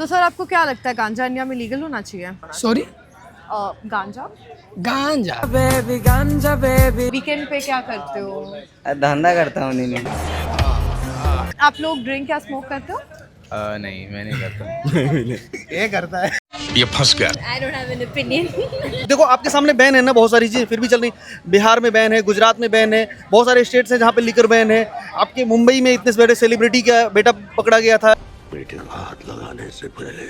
तो सर आपको क्या लगता है गांजा इंडिया में लीगल होना चाहिए? सॉरी, गांजा गांजा वीकेंड पे क्या करते हो? धंधा करता हूँ नहीं। आप लोग ड्रिंक या स्मोक करते हो? नहीं, मैं नहीं करता। ये करता है। ये फंस गया। I don't have an opinion. देखो आपके सामने बैन है ना, बहुत सारी चीजें फिर भी चल रही। बिहार में बैन है, गुजरात में बैन है, बहुत सारे स्टेट्स हैं जहाँ पे लिकर बैन है। आपके मुंबई में इतने बड़े सेलिब्रिटी का बेटा पकड़ा गया था। बेटे को हाथ लगाने से पहले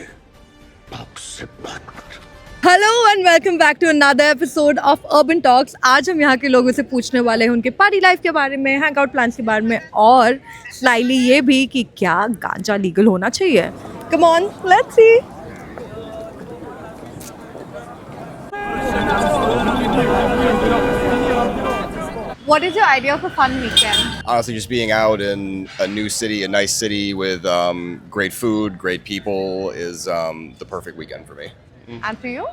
बाप से बात कर। Hello and welcome back to another episode of urban talks. आज हम यहाँ के लोगों से पूछने वाले हैं उनके पार्टी लाइफ के बारे में, हैंग आउट प्लान्स के बारे में और स्लाइली ये भी कि क्या गांजा लीगल होना चाहिए। Come on, let's see. What is your idea of a fun weekend? Honestly, just being out in a new city, a nice city with great food, great people is the perfect weekend for me. And for you?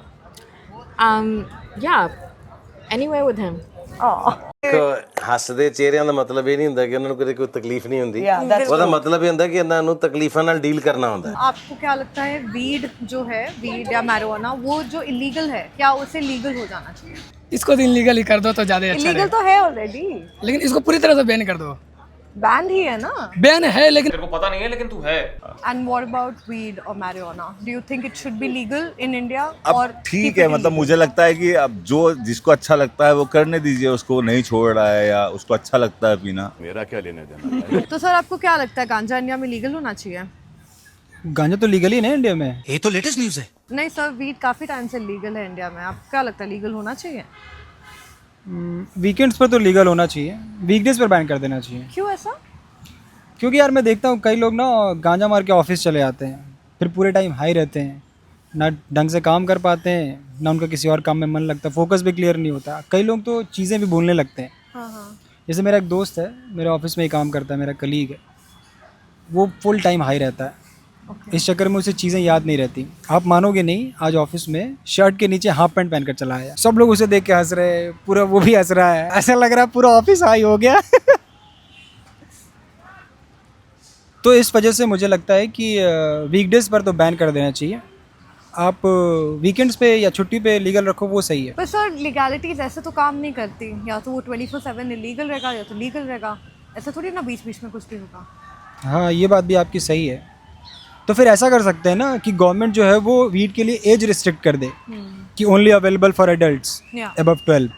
Yeah, anywhere with him. Oh. ਹੱਸਦੇ ਚਿਹਰਿਆਂ ਦਾ ਮਤਲਬ ਇਹ ਨਹੀਂ ਹੁੰਦਾ ਕਿ ਉਹਨਾਂ ਨੂੰ ਕਦੇ ਕੋਈ ਤਕਲੀਫ ਨਹੀਂ ਹੁੰਦੀ। ਉਹਦਾ ਮਤਲਬ ਇਹ ਹੁੰਦਾ ਕਿ ਇਹਨਾਂ ਨੂੰ ਤਕਲੀਫਾਂ ਨਾਲ ਡੀਲ ਕਰਨਾ ਹੁੰਦਾ। आपको क्या लगता है वीड जो है, वीड या मैरिजुआना, वो जो इलीगल है, क्या उसे लीगल हो जाना चाहिए? इसको तो इलीगल ही कर दो तो ज्यादा अच्छा इलीगल तो है ऑलरेडी, लेकिन इसको पूरी तरह से बैन कर दो। बैन ही है ना? बैन है लेकिन तेरे को पता नहीं है लेकिन तू है। And what about weed or marijuana? Do you think it should be legal in India? अब ठीक है, मतलब मुझे लगता है कि अब जो जिसको अच्छा लगता है वो करने दीजिए, उसको नहीं छोड़ रहा है या उसको अच्छा लगता है पीना, मेरा क्या लेने देना। तो सर आपको क्या लगता है गांजा इंडिया में लीगल होना चाहिए? गांजा तो लीगल ही नहीं इंडिया में। ये तो लेटेस्ट न्यूज़ है। नहीं सर, वीड काफी टाइम से लीगल है इंडिया में। आपको क्या लगता है लीगल होना चाहिए? वीकेंड्स पर तो लीगल होना चाहिए, वीकडेज पर बैन कर देना चाहिए। क्यों ऐसा? क्योंकि यार मैं देखता हूँ कई लोग ना गांजा मार के ऑफिस चले जाते हैं, फिर पूरे टाइम हाई रहते हैं, ना ढंग से काम कर पाते हैं, ना उनका किसी और काम में मन लगता, फोकस भी क्लियर नहीं होता। कई लोग तो चीज़ें भी भूलने लगते हैं। हाँ। जैसे मेरा एक दोस्त है, मेरे ऑफिस में ही काम करता है, मेरा कलीग है, वो फुल टाइम हाई रहता है। इस चक्कर में उसे चीज़ें याद नहीं रहती। आप मानोगे नहीं, आज ऑफिस में शर्ट के नीचे हाफ पैंट पहनकर चला आया। सब लोग उसे देख के हंस रहे हैं, पूरा वो भी हंस रहा है, ऐसा लग रहा है पूरा ऑफिस हाई हो गया। तो इस वजह से मुझे लगता है कि वीकडेज पर तो बैन कर देना चाहिए। आप वीकेंड्स पे या छुट्टी पे लीगल रखो, वो सही है। पर सर लीगैलिटीज ऐसे तो काम नहीं करती, या तो वो 24/7 इलीगल रहेगा या तो लीगल रहेगा। ऐसा थोड़ी ना बीच बीच में कुछ भी होगा। हाँ, ये बात भी आपकी सही है। तो फिर ऐसा कर सकते हैं ना कि गवर्नमेंट जो है वो वीड के लिए एज रिस्ट्रिक्ट कर दे कि only available for adults above 12।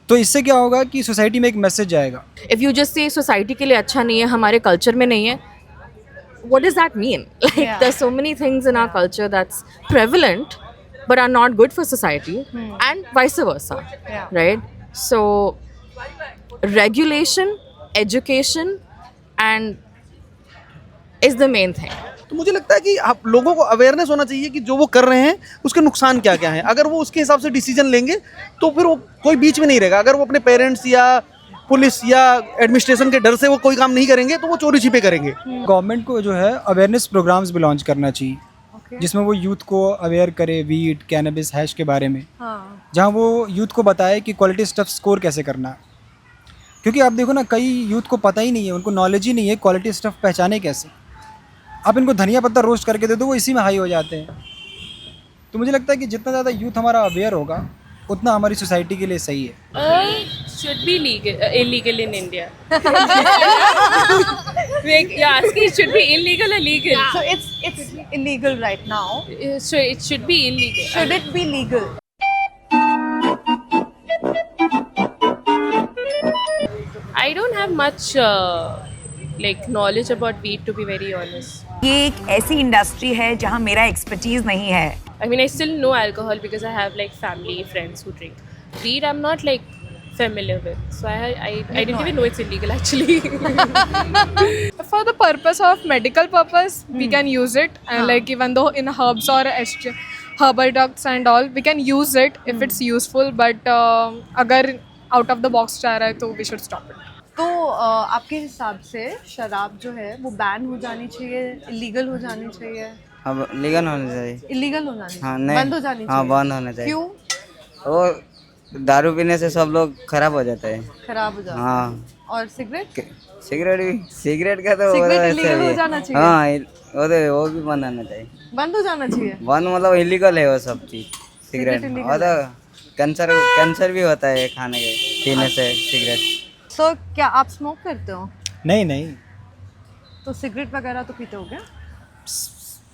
तो इससे क्या होगा कि सोसाइटी में एक मैसेज जाएगा। If you just say society के लिए अच्छा नहीं है, हमारे कल्चर में नहीं है, what does that mean? Like there's so many things in our culture that's prevalent but are not good for society and vice versa, right? So regulation, education and is the main thing. तो मुझे लगता है कि आप लोगों को awareness होना चाहिए कि जो वो कर रहे हैं उसके नुकसान क्या क्या हैं। अगर वो उसके हिसाब से डिसीजन लेंगे तो फिर वो कोई बीच में नहीं रहेगा। अगर वो अपने पेरेंट्स या पुलिस या एडमिनिस्ट्रेशन के डर से वो कोई काम नहीं करेंगे तो वो चोरी छिपे करेंगे। गवर्नमेंट को जो है अवेयरनेस प्रोग्राम्स भी लॉन्च करना चाहिए, जिसमें वो यूथ को अवेयर करे वीड, कैनबिस, हैश के बारे में। जहाँ वो यूथ को बताए कि क्वालिटी स्टफ स्कोर कैसे करना है। क्योंकि आप देखो ना, कई यूथ को पता ही नहीं है, उनको नॉलेज ही नहीं है क्वालिटी स्टफ पहचाने कैसे। आप इनको धनिया पत्ता रोस्ट करके दे दो, वो इसी में हाई हो जाते हैं। तो मुझे लगता है कि जितना ज़्यादा यूथ हमारा अवेयर होगा उतना हमारी सोसाइटी के लिए सही है। Should be illegal in India. You're asking it should be illegal or legal? So it's illegal right now. So it should be illegal. Should it be legal? I don't have much like knowledge about weed, to be very honest. ये एक ऐसी industry है जहाँ मेरा expertise नहीं है। I mean, I still know alcohol because I have like family, friends who drink. Weed, I'm not like familiar with, so I didn't even know it's illegal actually. For the purpose of medical purpose, we can use it, and like even though in herbs or herbal drugs and all, we can use it if it's useful. But अगर out of the box जा रहा है तो we should stop it. तो आपके हिसाब से शराब जो है वो बैन हो जानी चाहिए, इलीगल हो जानी चाहिए? अब लीगल होना चाहिए। इलीगल हो जानी चाहिए? हाँ, नहीं, बंद हो जानी चाहिए? हाँ, बंद होना चाहिए। क्यों? वो दारू पीने से सब लोग खराब हो जाता है। खराब हो जाता है। हाँ। और सिगरेट? सिगरेट भी, सिगरेट का तो सिगरेट ऐसे इलीगल भी हो है। जाना चाहिए। हाँ, वो भी बंद आना चाहिए। बंद हो जाना चाहिए। बंद मतलब इलीगल है वो सब चीज। सिगरेट illegal और तो कैंसर भी होता है खाने के पीने से सिगरेट। सो क्या आप स्मोक करते हो? नहीं नहीं, तो सिगरेट वगैरह तो पीते हो क्या?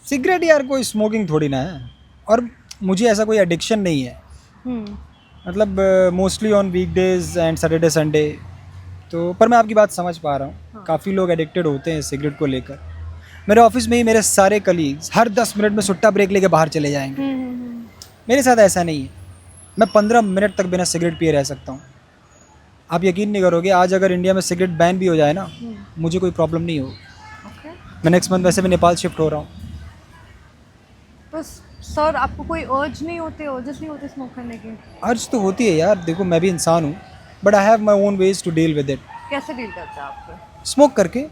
सिगरेट यार कोई स्मोकिंग थोड़ी ना है, और मुझे ऐसा कोई एडिक्शन नहीं है। मतलब mostly on weekdays and Saturday Sunday. तो पर मैं आपकी बात समझ पा रहा हूँ, काफ़ी लोग एडिक्टेड होते हैं सिगरेट को लेकर। मेरे ऑफिस में ही मेरे सारे कलीग्स हर 10 मिनट में सुट्टा ब्रेक लेके बाहर चले जाएंगे। मेरे साथ ऐसा नहीं है, मैं 15 मिनट तक बिना सिगरेट पिए रह सकता हूँ। आप यकीन नहीं करोगे, आज अगर इंडिया में सिगरेट बैन भी हो जाए ना, मुझे कोई प्रॉब्लम नहीं होगी। मैं नेक्स्ट मंथ वैसे भी नेपाल शिफ्ट हो रहा हूँ। तो सर आपको कोई अर्ज नहीं होते, अर्जेस नहीं होते स्मोक करने की? अर्ज तो होती है यार, देखो मैं भी इंसान हूँ, but I have my own ways to deal with it. कैसे डील करते हैं आप? स्मोक करके।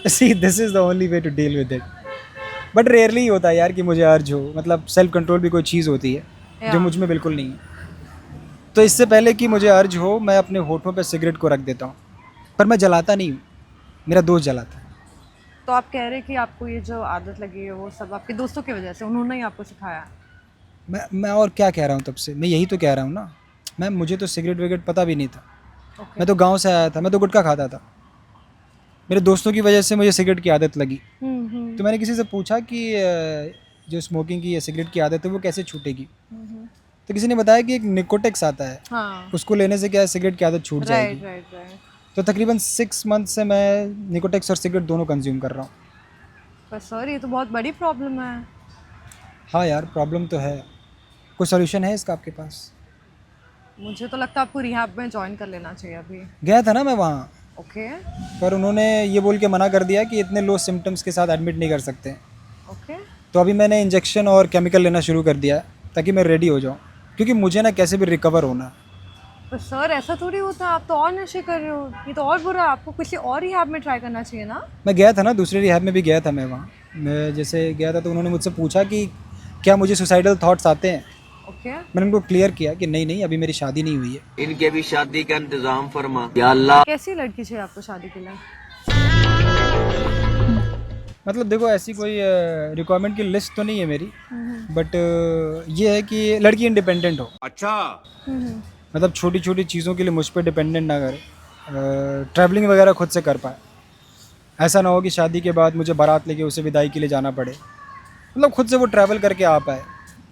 See this is the only way to deal with it. But rarely होता है यार कि मुझे अर्ज हो, मतलब सेल्फ कंट्रोल भी कोई चीज़ होती है जो मुझ में बिल्कुल नहीं है। तो इससे पहले कि मुझे अर्ज हो, मैं अपने होठों पे सिगरेट को रख देता हूँ, पर मैं जलाता नहीं हूँ, मेरा दोस्त जलाता है। तो आप कह रहे हैं कि आपको ये जो आदत लगी है वो सब आपके दोस्तों की वजह से, उन्होंने ही आपको सिखाया? मैं और क्या कह रहा हूँ तब से, मैं यही तो कह रहा हूँ ना। मुझे तो सिगरेट विगरेट पता भी नहीं था। मैं तो गांव से आया था, मैं तो गुटखा खाता था। मेरे दोस्तों की वजह से मुझे सिगरेट की आदत लगी। तो मैंने किसी से पूछा कि जो स्मोकिंग की या सिगरेट की आदत है वो कैसे छूटेगी। तो किसी ने बताया कि एक निकोटेक्स आता है, हाँ। उसको लेने से क्या है सिगरेट की आदत छूट जाएगी। राइट। तो तकरीबन 6 मंथ से मैं निकोटेक्स और सिगरेट दोनों कंज्यूम कर रहा हूँ। पर सर ये तो बहुत बड़ी प्रॉब्लम है। हाँ यार, प्रॉब्लम तो है। कोई सोल्यूशन है इसका आपके पास? मुझे तो लगता है आपको रिहैब में ज्वाइन कर लेना चाहिए अभी। गया था ना मैं वहाँ, ओके। पर उन्होंने ये बोल के मना कर दिया कि इतने लो सिम्टम्स के साथ एडमिट नहीं कर सकते। ओके। तो अभी मैंने इंजेक्शन और केमिकल लेना शुरू कर दिया ताकि मैं रेडी हो जाऊँ, क्योंकि मुझे ना कैसे भी रिकवर होना है। पर सर ऐसा थोड़ी होता है, आप तो और नशे कर रहे हो, ये तो और बुरा है। आपको किसी और रिहैब में ट्राई करना चाहिए ना। मैं गया था ना, दूसरे रिहैब में भी गया था मैं वहाँ। मैं जैसे गया था तो उन्होंने मुझसे पूछा कि क्या मुझे सुसाइडल थॉट्स आते हैं। ओके। मैंने उनको क्लियर किया कि नहीं अभी मेरी शादी नहीं हुई है। इनके भी शादी का इंतजाम फरमा या अल्लाह। कैसी लड़की चाहिए आपको शादी के लिए? मतलब देखो, ऐसी कोई रिक्वायरमेंट की लिस्ट तो नहीं है मेरी, बट ये है कि लड़की इंडिपेंडेंट हो। अच्छा। मतलब छोटी छोटी चीज़ों के लिए मुझ पर डिपेंडेंट ना करे, ट्रैवलिंग वगैरह खुद से कर पाए। ऐसा ना हो कि शादी के बाद मुझे बारात लेके उसे विदाई के लिए जाना पड़े, मतलब खुद से वो ट्रैवल करके आ पाए।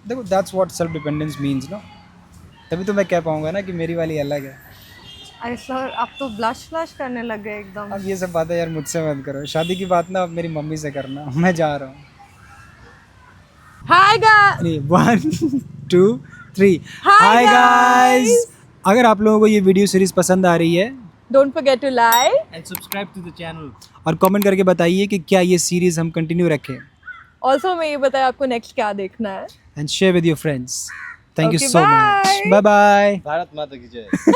देखो that's what self dependence means ना। तभी तो मैं कह पाऊँगा ना कि मेरी वाली अलग है। अरे सर आप तो ब्लश करने लग गए एकदम। अब ये सब बातें यार मुझसे मत करो, शादी की बात ना अब मेरी मम्मी से करना। मैं जा रहा हूँ। Hi guys. 1 2 3 Hi guys. अगर आप लोगों को ये वीडियो सीरीज पसंद आ रही है, don't forget to like and subscribe to the channel, और कमेंट करके बताइए कि क्या ये सीरीज हम कंटिन्यू रखें। ऑल्सो मैं ये बताया आपको नेक्स्ट क्या देखना है, and share with your friends. Thank you Okay, so much. bye. Bye bye. Bharat माता की जय।